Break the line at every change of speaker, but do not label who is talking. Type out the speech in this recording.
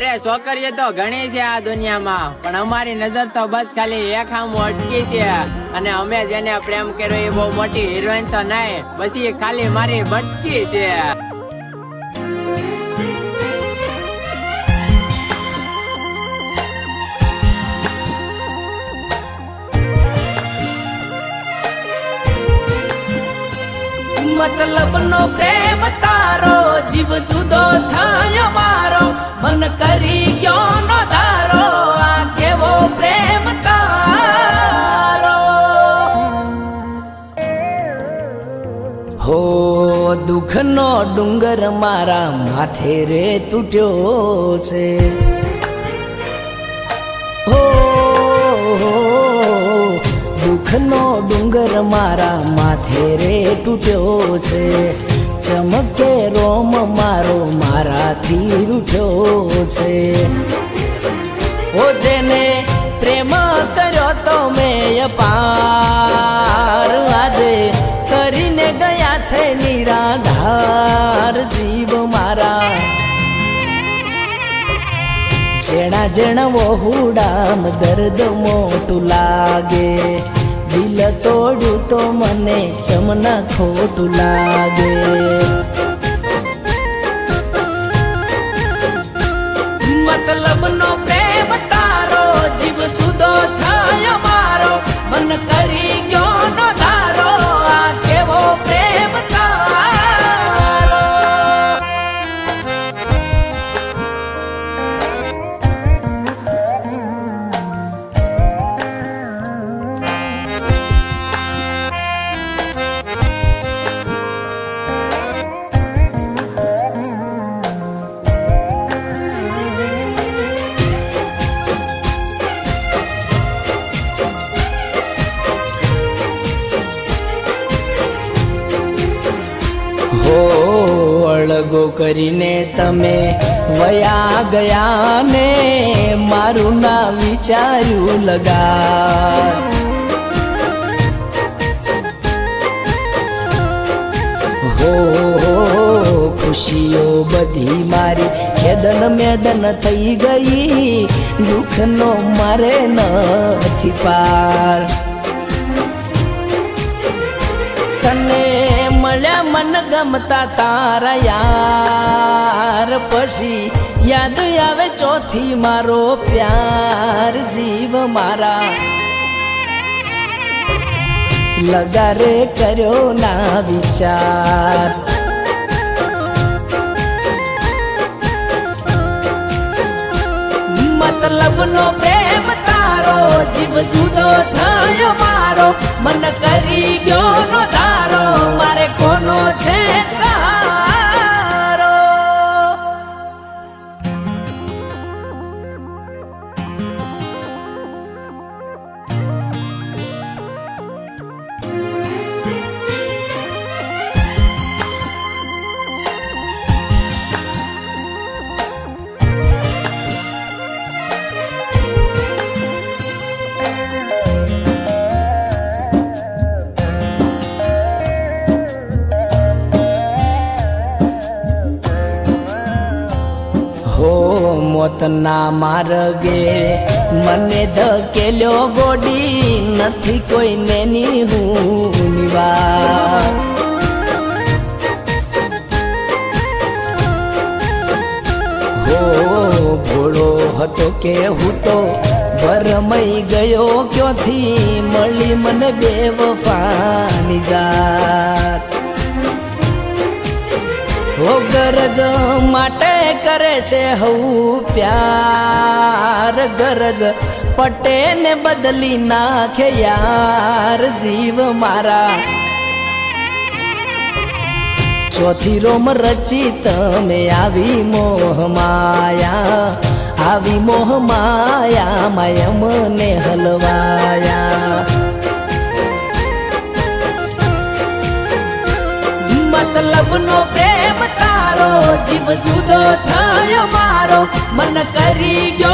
અરે છોકરીઓ તો ઘણી છે આ દુનિયામાં, પણ અમારી નજર તો બસ ખાલી એક આમ અટકી છે, અને અમે જેને પ્રેમ કર્યો એ બહુ મોટી હિરોઈન તો નહીં, બસ એ ખાલી મારી બટકી છે.
મતલબ નો પ્રેમ તારો, જીવ જુદો થાય મારો, મન કરી ગયો નો ધારો, આ કેવો પ્રેમ તારો. હો દુઃખ નો ડુંગર મારા માથે રે તૂટ્યો છે. દુઃખનો ડુંગર મારા માથે રે તૂટ્યો છે, ચમકે રોમ મારો મારાથી રૂઠ્યો છે. ઓ જેને પ્રેમ કર્યો તો મેં અપાર, આજે કરીને ગયા છે નિરાધાર જીવ મારા. જેણા જેણા વહુડામ દર્દ મોટું લાગે, દિલ તોડ્યું તો મને ચમના ખોટું લાગે. મતલબ નો પ્રેમ તારો, જીવ જુદો થાય મારો, મન કરી ગયો નો ધારો, આ કેવો પ્રેમ તારો. અળગો કરીને તમે વયા ગયા ને, મારું ના વિચાર્યું લગા. હો ખુશીઓ બધી મારી ખેદન મેદન થઈ ગઈ, દુઃખનો મારે નથી પાર. તને મળ્યા મન ગમતા તારા યાર, પછી યાદ આવે ચોથી મારો પ્યાર જીવ મારા. લગારે કર્યો ના વિચાર, મતલબ નો પ્રેમ તારો, જીવ જુદો થયો મારો, મન કરી ગયો નો ધારો, મારે કોનો છે સહારો. મોતના માર્ગે મને ધકેલ્યો ગોડી, નથી કોઈને ની હું નિવા. હો ભોળો હતો કે હું તો ભરમઈ ગયો, ક્યોથી મળી મને બેવફાની જાત. ઓ ગરજ માટે કરે છે હું પ્યાર, ગરજ પટે ને બદલી નાખે યાર જીવ મારા. ચોથી રોમ રચી તમે આવી મોહ માયા, આવી મોહ માયા માય મને હલવાયા. મતલબ નો પ્રેમ તારો, જીવ જુદો થયો મારો, મન કરી ગયો